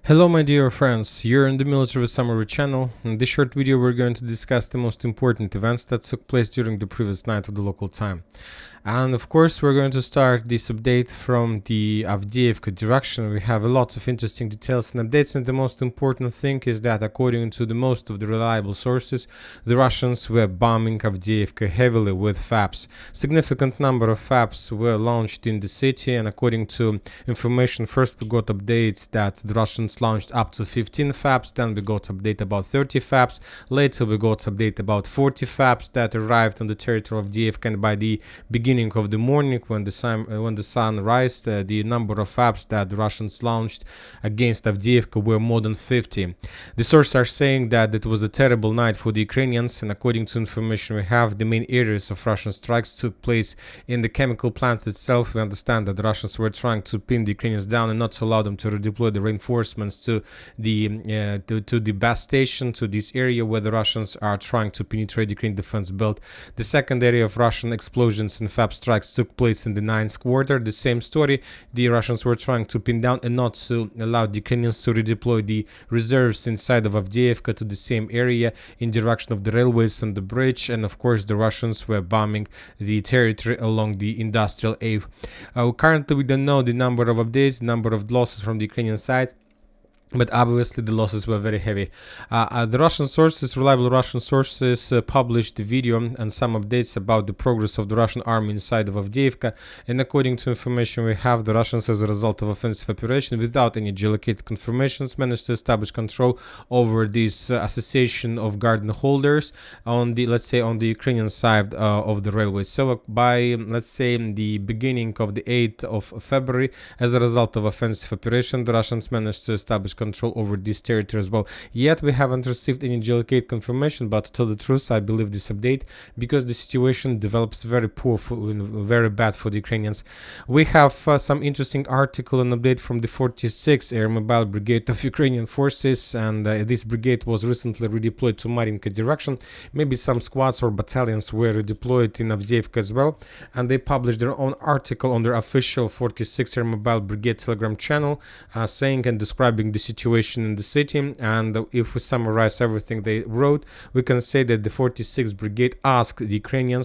Hello my dear friends, you're in the Military Summary channel. In this short video we're going to discuss the most important events that took place during the previous night of the local time. And of course we're going to start this update from the Avdiivka direction. We have a lot of interesting details and updates, and the most important thing is that according to the most of the reliable sources, the Russians were bombing Avdiivka heavily with FABs. Significant number of FABs were launched in the city, and according to information, first we got updates that the Russians launched up to 15 FABs, then we got update about 30 FABs, later we got update about 40 FABs that arrived on the territory of Avdiivka, and by the beginning of the morning when the sun rised, the number of FABs that the Russians launched against Avdiivka were more than 50. The sources are saying that it was a terrible night for the Ukrainians, and according to information we have, the main areas of Russian strikes took place in the chemical plant itself. We understand that the Russians were trying to pin the Ukrainians down and not to allow them to redeploy the reinforcements to the base station, to this area where the Russians are trying to penetrate the Ukrainian defense belt. The second area of Russian explosions and FAB strikes took place in the 9th quarter. The same story, the Russians were trying to pin down and not to allow the Ukrainians to redeploy the reserves inside of Avdiivka to the same area in direction of the railways and the bridge, and of course the Russians were bombing the territory along the industrial ave. Currently we don't know the number of updates, the number of losses from the Ukrainian side, but obviously the losses were very heavy. The Russian sources, reliable Russian sources, published the video and some updates about the progress of the Russian army inside of Avdiivka, and according to information we have, the Russians, as a result of offensive operation without any geolocated confirmations, managed to establish control over this association of garden holders on the, let's say, on the Ukrainian side of the railway. So by, let's say, the beginning of the 8th of February, as a result of offensive operation, the Russians managed to establish control over this territory as well. Yet we haven't received any geolocated confirmation, but to tell the truth, I believe this update, because the situation develops very very bad for the Ukrainians. We have some interesting article and update from the 46th Air Mobile Brigade of Ukrainian forces, and this brigade was recently redeployed to Marinka direction. Maybe some squads or battalions were redeployed in Avdiivka as well, and they published their own article on their official 46th Air Mobile Brigade Telegram channel, saying and describing the situation in the city. And if we summarize everything they wrote, we can say that the 46th Brigade asked the Ukrainian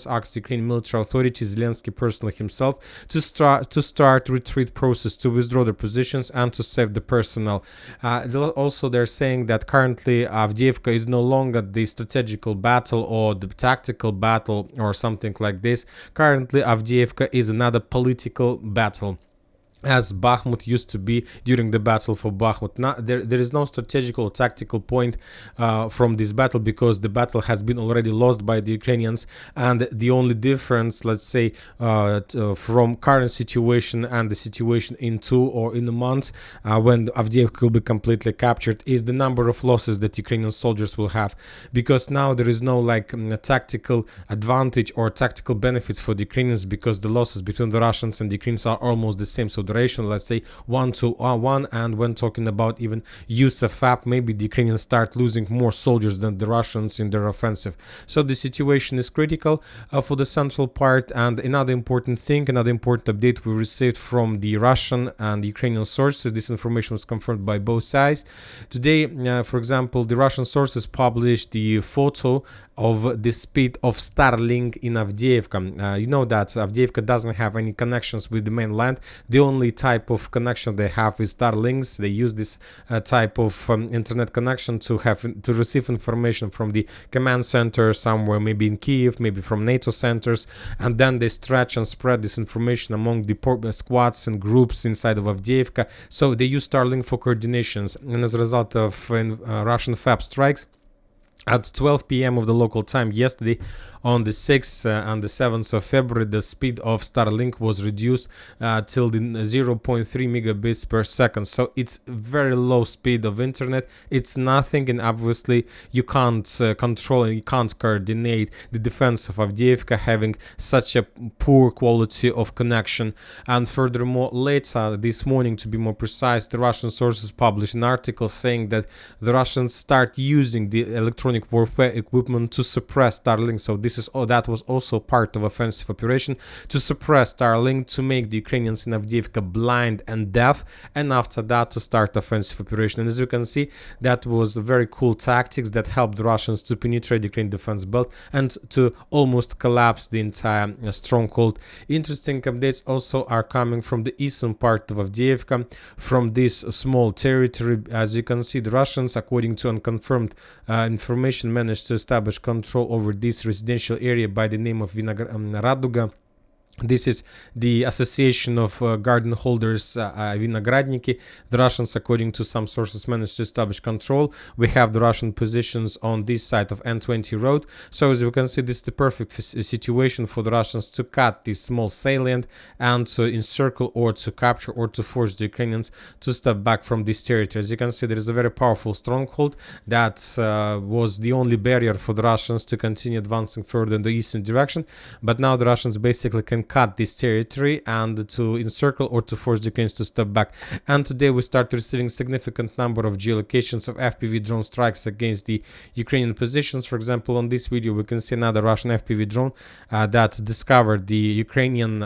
military authorities, Zelensky personally himself, to start retreat process, to withdraw their positions and to save the personnel. Also, they're saying that currently Avdiivka is no longer the strategical battle or the tactical battle or something like this. Currently Avdiivka is another political battle, as Bakhmut used to be during the battle for Bakhmut. Now, there is no strategical or tactical point from this battle, because the battle has been already lost by the Ukrainians, and the only difference, let's say, from current situation and the situation in 2 or in a month when Avdiivka will be completely captured, is the number of losses that Ukrainian soldiers will have, because now there is no tactical advantage or tactical benefits for the Ukrainians, because the losses between the Russians and the Ukrainians are almost the same. So ratio, let's say 1-to-1, and when talking about even use of FAB, maybe the Ukrainians start losing more soldiers than the Russians in their offensive. So the situation is critical for the central part. And another important update we received from the Russian and Ukrainian sources, this information was confirmed by both sides today. For example, the Russian sources published the photo of the speed of Starlink in Avdiivka. You know that Avdiivka doesn't have any connections with the mainland. The only type of connection they have is Starlinks. They use this type of internet connection to receive information from the command center somewhere, maybe in Kiev, maybe from NATO centers, and then they stretch and spread this information among the squads and groups inside of Avdiivka. So they use Starlink for coordinations, and as a result of Russian FAB strikes, at 12 p.m. of the local time yesterday, on the 6th and the 7th of February, the speed of Starlink was reduced till the 0.3 megabits per second. So it's very low speed of internet. It's nothing, and obviously you can't control and you can't coordinate the defense of Avdiivka having such a poor quality of connection. And furthermore, later this morning, to be more precise, the Russian sources published an article saying that the Russians start using the electronic electronic warfare equipment to suppress Starlink. So this is that was also part of offensive operation to suppress Starlink, to make the Ukrainians in Avdiivka blind and deaf, and after that to start offensive operation. And as you can see, that was very cool tactics that helped the Russians to penetrate the Ukrainian defense belt and to almost collapse the entire stronghold. Interesting updates also are coming from the eastern part of Avdiivka, from this small territory. As you can see, the Russians, according to unconfirmed information, managed to establish control over this residential area by the name of Raduga. This is the association of garden holders, Vinogradniki. The Russians, according to some sources, managed to establish control. We have the Russian positions on this side of N20 road. So as we can see, this is the perfect situation for the Russians to cut this small salient and to encircle or to capture or to force the Ukrainians to step back from this territory. As you can see, there is a very powerful stronghold that was the only barrier for the Russians to continue advancing further in the eastern direction. But now the Russians basically can cut this territory and to encircle or to force the Ukrainians to step back. And today we start receiving significant number of geolocations of FPV drone strikes against the Ukrainian positions. For example, on this video we can see another Russian FPV drone that discovered the Ukrainian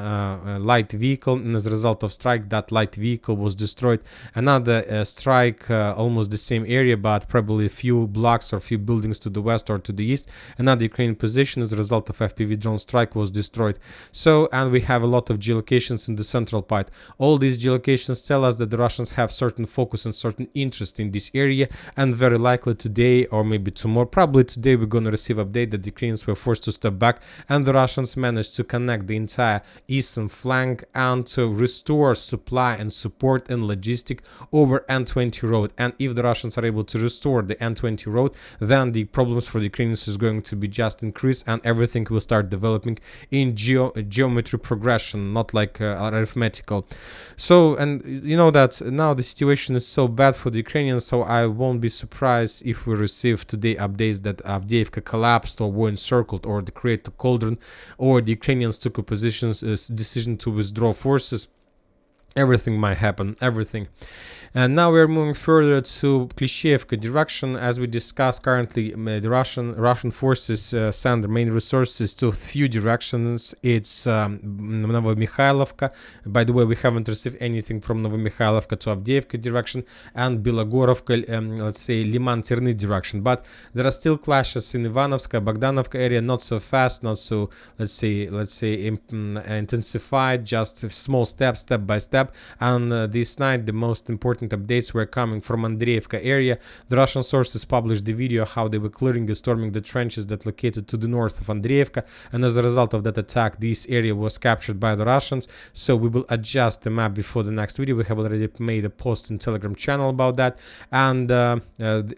light vehicle, and as a result of strike, that light vehicle was destroyed. Another strike, almost the same area, but probably a few blocks or a few buildings to the west or to the east. Another Ukrainian position as a result of FPV drone strike was destroyed. So, and we have a lot of geolocations in the central part. All these geolocations tell us that the Russians have certain focus and certain interest in this area, and very likely today or maybe tomorrow, probably today, we're going to receive update that the Ukrainians were forced to step back and the Russians managed to connect the entire eastern flank and to restore supply and support and logistic over N20 road. And if the Russians are able to restore the N20 road, then the problems for the Ukrainians is going to be just increase, and everything will start developing in geometry progression, not like arithmetical. So, and you know that now the situation is so bad for the Ukrainians, so I won't be surprised if we receive today updates that Avdiivka collapsed or were encircled or they created a cauldron, or the Ukrainians took a decision to withdraw forces. Everything might happen, everything. And now we're moving further to Klishchiivka direction. As we discussed, currently the Russian forces send their main resources to a few directions. It's Novomikhailivka. By the way, we haven't received anything from Novomikhailivka to Avdiivka direction, and Bilogorovka, let's say Liman Terny direction. But there are still clashes in Ivanovska, Bogdanovka area, not so fast, not so, let's say intensified, just small steps, step by step. And this night the most important updates were coming from Andreevka area. The Russian sources published the video how they were clearing and storming the trenches that located to the north of Andreevka, and as a result of that attack, this area was captured by the Russians. So we will adjust the map before the next video. We have already made a post in Telegram channel about that, and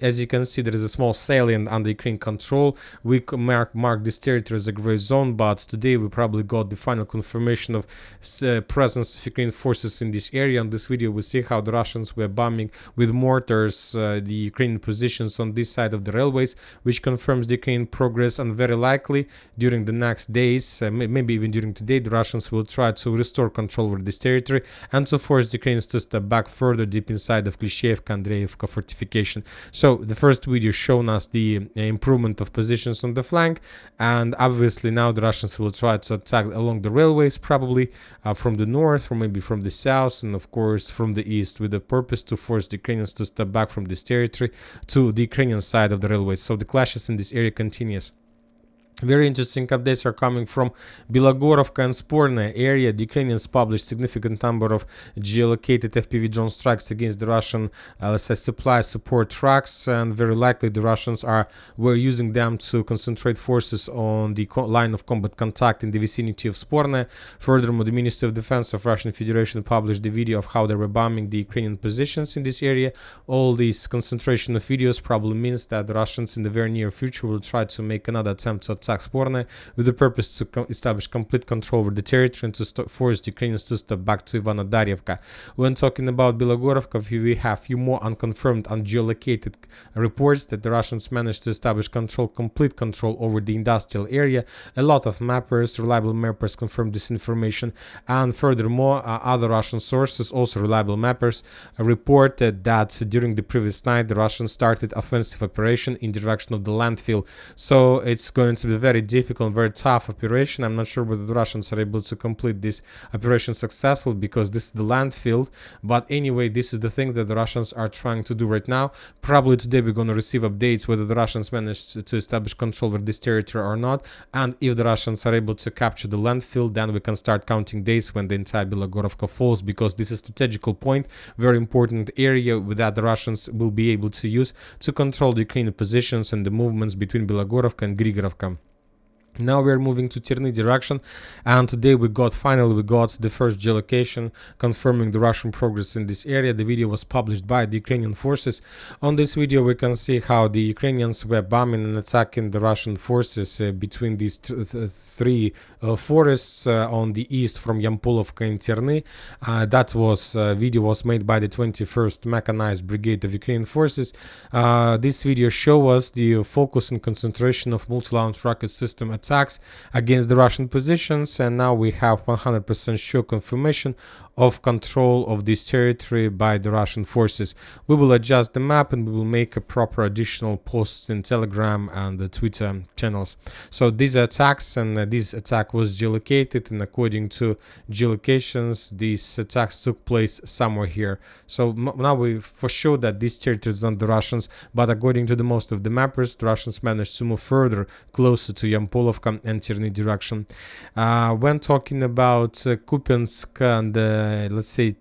as you can see, there is a small salient under Ukraine control. We mark this territory as a gray zone, but today we probably got the final confirmation of presence of Ukrainian forces in this area. On this video we see how the Russians were bombing with mortars the Ukrainian positions on this side of the railways, which confirms the Ukrainian progress, and very likely during the next days, maybe even during today, the Russians will try to restore control over this territory and to force the Ukrainians to step back further deep inside of Klishchiivka and Andreevka fortification. So the first video shown us the improvement of positions on the flank, and obviously now the Russians will try to attack along the railways, probably from the north or maybe from the south, and of course from the east, with the purpose to force the Ukrainians to step back from this territory to the Ukrainian side of the railways. So the clashes in this area continues. Very interesting updates are coming from Bilogorovka and Sporne area. The Ukrainians published significant number of geolocated FPV drone strikes against the Russian, let's say, supply support trucks, and very likely the Russians were using them to concentrate forces on the line of combat contact in the vicinity of Sporne. Furthermore, the Ministry of Defense of Russian Federation published the video of how they were bombing the Ukrainian positions in this area. All these concentration of videos probably means that the Russians in the very near future will try to make another attempt to attack attack Sporne with the purpose to establish complete control over the territory and to force the Ukrainians to step back to Ivano-Darivka. When talking about Bilogorovka, we have few more unconfirmed and geolocated reports that the Russians managed to establish complete control over the industrial area. A lot of mappers, reliable mappers confirmed this information, and furthermore, other Russian sources, also reliable mappers, reported that during the previous night the Russians started offensive operation in the direction of the landfill. So it's going to be a very difficult, very tough operation. I'm not sure whether the Russians are able to complete this operation successfully, because this is the landfill. But anyway, this is the thing that the Russians are trying to do right now. Probably today we're going to receive updates whether the Russians managed to establish control over this territory or not, and if the Russians are able to capture the landfill, then we can start counting days when the entire Bilogorovka falls, because this is a strategical point, very important area that the Russians will be able to use to control the Ukrainian positions and the movements between Bilogorovka and Grigorovka. Now we are moving to Tivdi direction, and today finally we got the first geolocation confirming the Russian progress in this area. The video was published by the Ukrainian forces. On this video we can see how the Ukrainians were bombing and attacking the Russian forces between these three forests on the east from Yampolovka and Tivdi. That video was made by the 21st Mechanized Brigade of Ukrainian forces. This video shows us the focus and concentration of multi-launch rocket system attacks against the Russian positions, and now we have 100% sure confirmation of control of this territory by the Russian forces. We will adjust the map and we will make a proper additional posts in Telegram and the Twitter channels. So these attacks, and this attack was geolocated, and according to geolocations these attacks took place somewhere here. So now we for sure that this territory is not the Russians, but according to the most of the mappers, the Russians managed to move further closer to Yampolovka and Tivdi direction. When talking about Kupiansk and let's say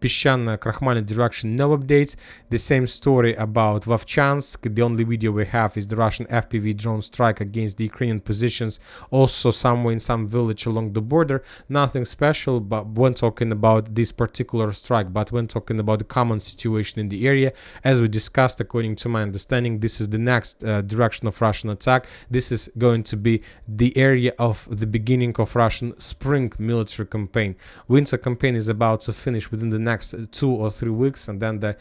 Pishchan-Krakhmalny direction, no updates. The same story about Vovchansk. The only video we have is the Russian FPV drone strike against the Ukrainian positions, also somewhere in some village along the border. Nothing special, but when talking about this particular strike, but when talking about the common situation in the area, as we discussed, according to my understanding, this is the next direction of Russian attack. This is going to be the area of the beginning of Russian spring military campaign. Winter campaign is about to finish within the next 2 or 3 weeks, and then the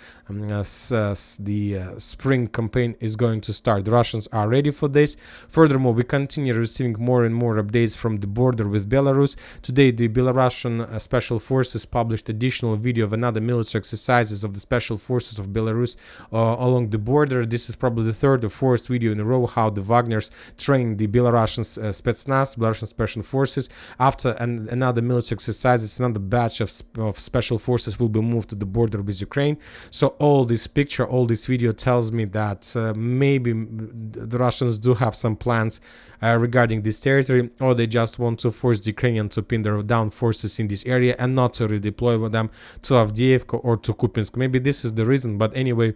spring campaign is going to start. The Russians are ready for this. Furthermore, we continue receiving more and more updates from the border with Belarus. Today, the Belarusian special forces published additional video of another military exercises of the special forces of Belarus along the border. This is probably the third or fourth video in a row how the Wagners train the Belarusian Spetsnaz, Belarusian special forces. After another military exercises, another batch of special forces will be moved to the border with Ukraine. So all this picture, all this video tells me that maybe the Russians do have some plans regarding this territory, or they just want to force the Ukrainians to pin their down forces in this area and not to redeploy them to Avdiivka or to Kupiansk. Maybe this is the reason, but anyway,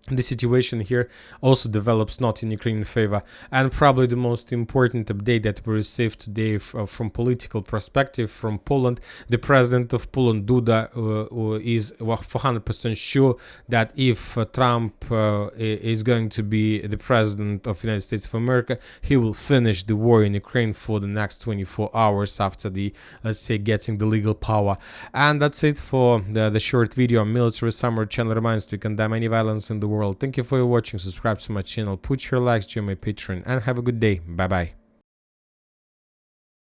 the situation here also develops not in Ukrainian favor. And probably the most important update that we received today from political perspective from Poland, the president of Poland, Duda, is 400% sure that if Trump is going to be the president of the United States of America, he will finish the war in Ukraine for the next 24 hours after the, let's say, getting the legal power. And that's it for the short video on military summary. Channel reminds we condemn any violence in the world. Thank you for watching. Subscribe to my channel, put your likes, join my Patreon, and have a good day. Bye bye.